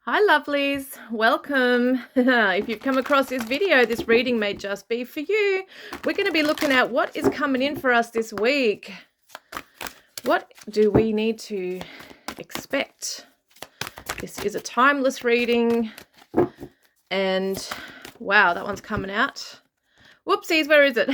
Hi, lovelies. Welcome. If you've come across this video, this reading may just be for you. We're going to be looking at what is coming in for us this week. What do we need to expect? This is a timeless reading. And wow, that one's coming out. Whoopsies, where is it?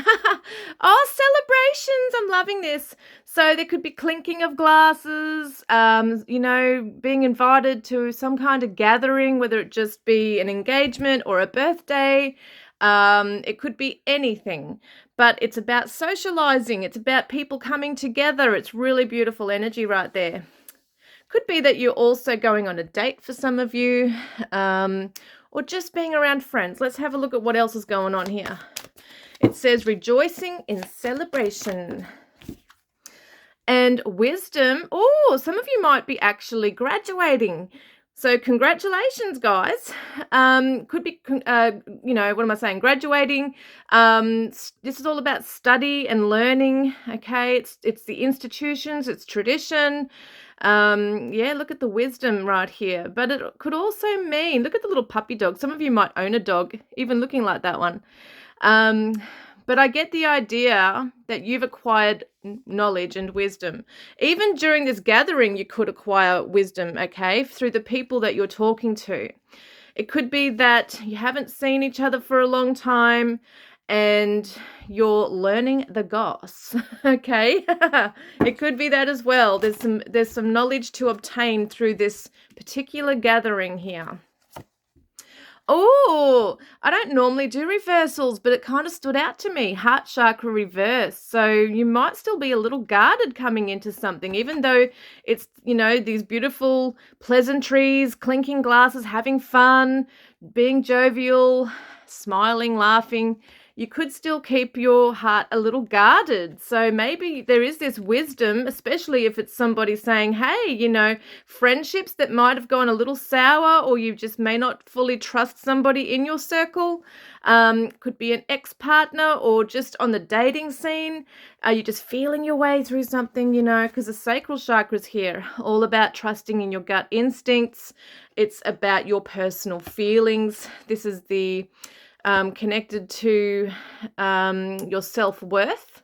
Oh, celebrations. I'm loving this. So there could be clinking of glasses, being invited to some kind of gathering, whether it just be an engagement or a birthday. It could be anything, but it's about socializing. It's about people coming together. It's really beautiful energy right there. Could be that you're also going on a date for some of you, or just being around friends. Let's have a look at what else is going on here. It says rejoicing in celebration and wisdom. Oh, some of you might be actually graduating. So congratulations, guys. Could be, what am I saying? Graduating. This is all about study and learning. Okay, it's the institutions, it's tradition. Look at the wisdom right here. But it could also mean, look at the little puppy dog. Some of you might own a dog, even looking like that one. But I get the idea that you've acquired knowledge and wisdom. Even during this gathering, you could acquire wisdom, okay, through the people that you're talking to. It could be that you haven't seen each other for a long time and you're learning the goss, okay? It could be that as well. There's some knowledge to obtain through this particular gathering here. Oh, I don't normally do reversals, but it kind of stood out to me. Heart chakra reverse. So you might still be a little guarded coming into something, even though it's, these beautiful pleasantries, clinking glasses, having fun, being jovial, smiling, laughing. You could still keep your heart a little guarded. So maybe there is this wisdom, especially if it's somebody saying, hey, friendships that might have gone a little sour, or you just may not fully trust somebody in your circle. Could be an ex-partner or just on the dating scene. Are you just feeling your way through something, because the sacral chakra is here, all about trusting in your gut instincts. It's about your personal feelings. This is the connected to your self-worth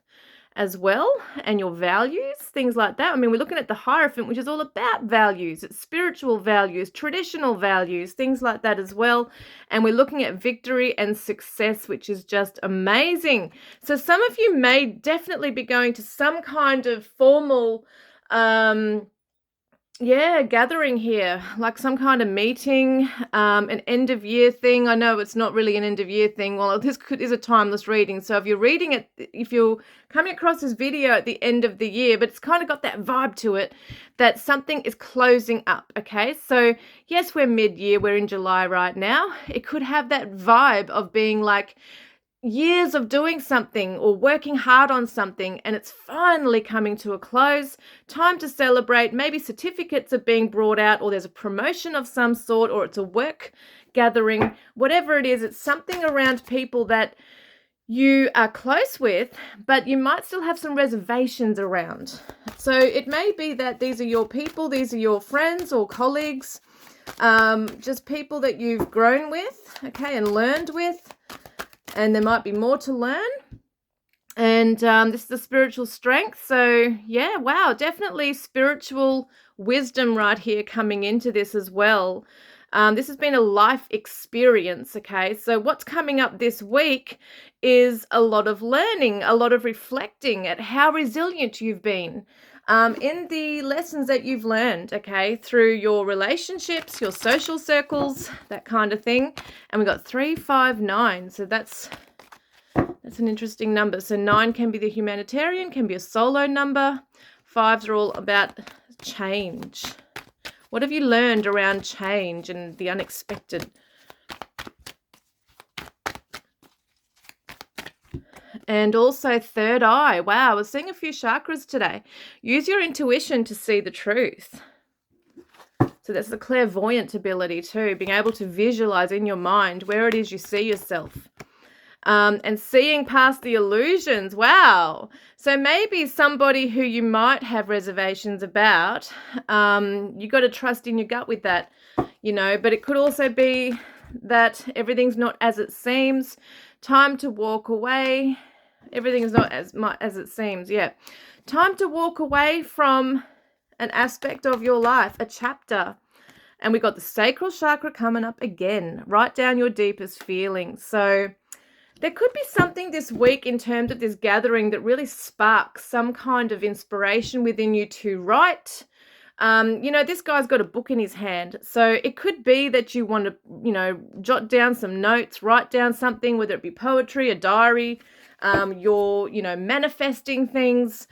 as well, and your values, things like that. I mean, we're looking at the Hierophant, which is all about values. It's spiritual values, traditional values, things like that as well. And we're looking at victory and success, which is just amazing. So some of you may definitely be going to some kind of formal gathering here, like some kind of meeting, an end of year thing. I know it's not really an end of year thing. Well, this is a timeless reading. So if you're coming across this video at the end of the year, but it's kind of got that vibe to it, that something is closing up. Okay. So yes, we're mid-year. We're in July right now. It could have that vibe of being like years of doing something or working hard on something, and it's finally coming to a close. Time to celebrate. Maybe certificates are being brought out, or there's a promotion of some sort, or it's a work gathering. Whatever it is, it's something around people that you are close with, but you might still have some reservations around. So it may be that these are your people, these are your friends or colleagues, just people that you've grown with, okay, and learned with. And there might be more to learn. And this is the spiritual strength. So yeah, wow, definitely spiritual wisdom right here coming into this as well. This has been a life experience, okay? So what's coming up this week is a lot of learning, a lot of reflecting at how resilient you've been in the lessons that you've learned, okay, through your relationships, your social circles, that kind of thing. And we got 3, 5, 9. So that's an interesting number. So 9 can be the humanitarian, can be a solo number. 5s are all about change. What have you learned around change and the unexpected? And also third eye. Wow, we're seeing a few chakras today. Use your intuition to see the truth. So that's the clairvoyant ability too, being able to visualize in your mind where it is you see yourself. and seeing past the illusions. Wow. So maybe somebody who you might have reservations about, you got to trust in your gut with that, but it could also be that everything's not as it seems. Time to walk away. Everything is not as much as it seems. Yeah. Time to walk away from an aspect of your life, a chapter. And we got the sacral chakra coming up again. Write down your deepest feelings. So there could be something this week in terms of this gathering that really sparks some kind of inspiration within you to write. This guy's got a book in his hand. So it could be that you want to, jot down some notes, write down something, whether it be poetry, a diary, you're, manifesting things,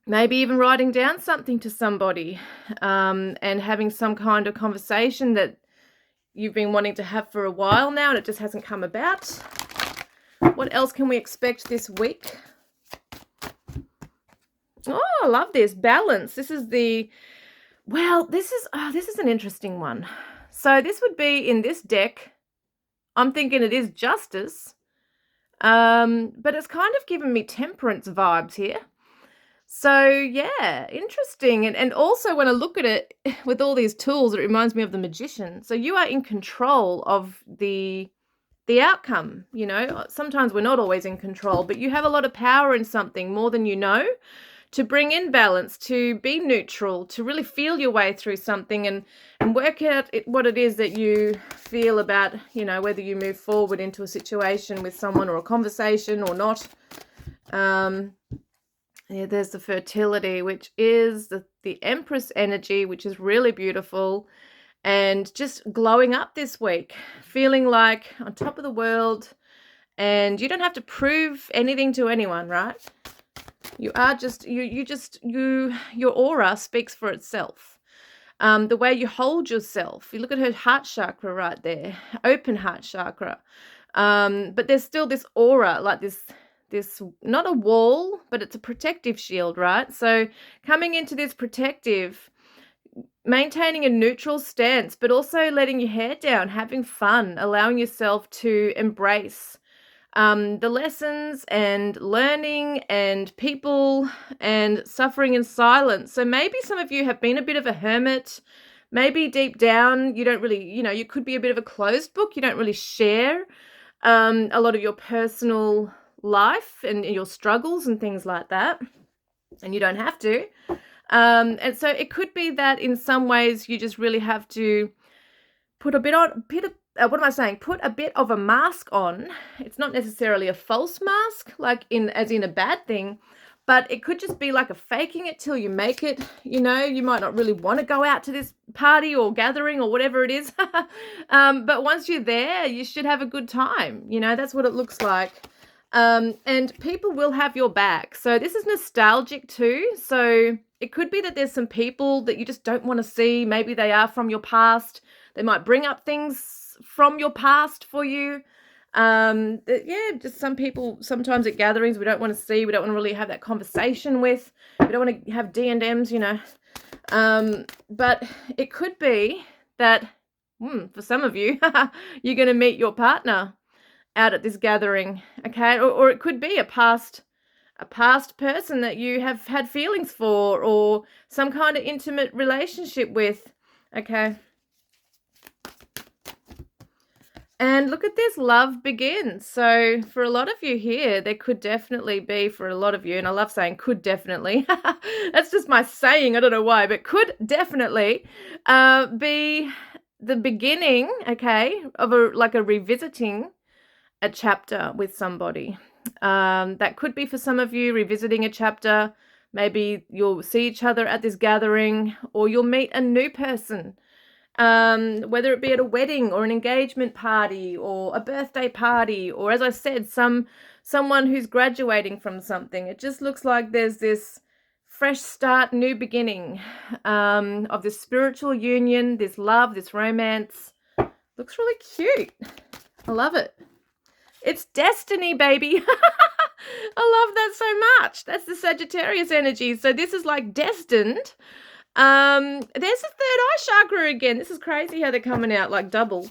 maybe even writing down something to somebody, and having some kind of conversation that you've been wanting to have for a while now and it just hasn't come about. What else can we expect this week? Oh, I love this. Balance. This is this is an interesting one. So this would be in this deck. I'm thinking it is justice. But it's kind of given me temperance vibes here. So yeah, interesting. And also when I look at it with all these tools, it reminds me of the magician. So you are in control of the outcome. Sometimes we're not always in control, but you have a lot of power in something more than you know, to bring in balance, to be neutral, to really feel your way through something and work out what it is that you feel about, whether you move forward into a situation with someone or a conversation or not. There's the fertility, which is the Empress energy, which is really beautiful and just glowing up this week, feeling like on top of the world, and you don't have to prove anything to anyone, right? You are just, your aura speaks for itself. The way you hold yourself, you look at her heart chakra right there, open heart chakra. But there's still this aura, like this, not a wall, but it's a protective shield, right? So coming into this protective, maintaining a neutral stance, but also letting your hair down, having fun, allowing yourself to embrace the lessons and learning and people and suffering in silence. So maybe some of you have been a bit of a hermit. Maybe deep down, you don't really, you could be a bit of a closed book. You don't really share a lot of your personal life and your struggles and things like that. And you don't have to. And so it could be that in some ways you just really have to put a bit of a mask on. It's not necessarily a false mask, as in a bad thing, but it could just be like a faking it till you make it. You might not really want to go out to this party or gathering or whatever it is. But once you're there, you should have a good time. That's what it looks like. And people will have your back. So this is nostalgic too. So it could be that there's some people that you just don't want to see. Maybe they are from your past. They might bring up things from your past for you. Just some people sometimes at gatherings we don't want to see. We don't want to really have that conversation with. We don't want to have D&Ms, But it could be that for some of you, you're going to meet your partner out at this gathering, okay? Or it could be a past person that you have had feelings for or some kind of intimate relationship with, okay? And look at this, love begins. So for a lot of you here, there could definitely be, for a lot of you, and I love saying could definitely, that's just my saying, I don't know why, but could definitely be the beginning, okay, of a revisiting a chapter with somebody. That could be for some of you revisiting a chapter. Maybe you'll see each other at this gathering or you'll meet a new person. Whether it be at a wedding or an engagement party or a birthday party, or as I said, someone who's graduating from something. It just looks like there's this fresh start, new beginning of this spiritual union, this love, this romance. Looks really cute. I love it. It's destiny, baby. I love that so much. That's the Sagittarius energy. So this is like destined. There's the third eye chakra again. This is crazy how they're coming out like double.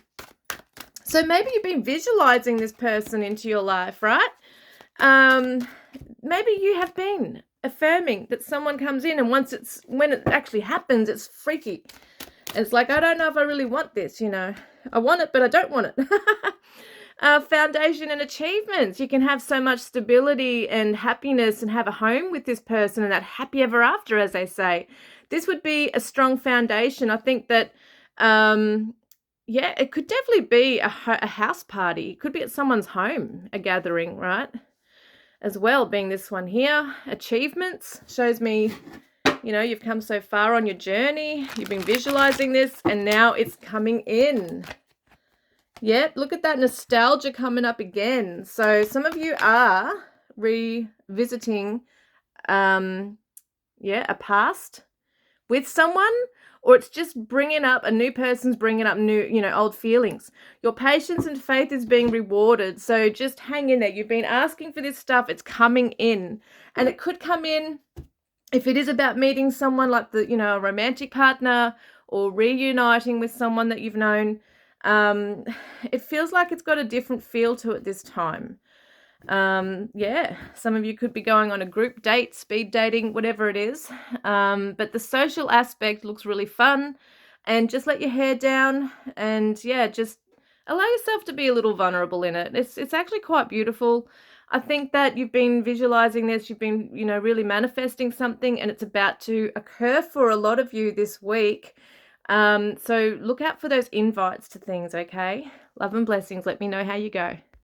So maybe you've been visualizing this person into your life, right? Maybe you have been affirming that someone comes in, and when it actually happens, it's freaky. It's like, I don't know if I really want this, I want it, but I don't want it. Foundation and achievements. You can have so much stability and happiness and have a home with this person and that happy ever after, as they say. This would be a strong foundation. I think that, it could definitely be a house party. It could be at someone's home, a gathering, right? As well, being this one here. Achievements shows me, you've come so far on your journey. You've been visualizing this, and now it's coming in. Yep, look at that nostalgia coming up again. So some of you are revisiting, a past with someone, or it's just bringing up, a new person's bringing up new, old feelings. Your patience and faith is being rewarded. So just hang in there. You've been asking for this stuff. It's coming in, and it could come in if it is about meeting someone like a romantic partner, or reuniting with someone that you've known. It feels like it's got a different feel to it this time. Some of you could be going on a group date, speed dating, whatever it is. But the social aspect looks really fun, and just let your hair down, and just allow yourself to be a little vulnerable in it. It's actually quite beautiful. I think that you've been visualizing this, you've been, really manifesting something, and it's about to occur for a lot of you this week. So look out for those invites to things, okay? Love and blessings. Let me know how you go.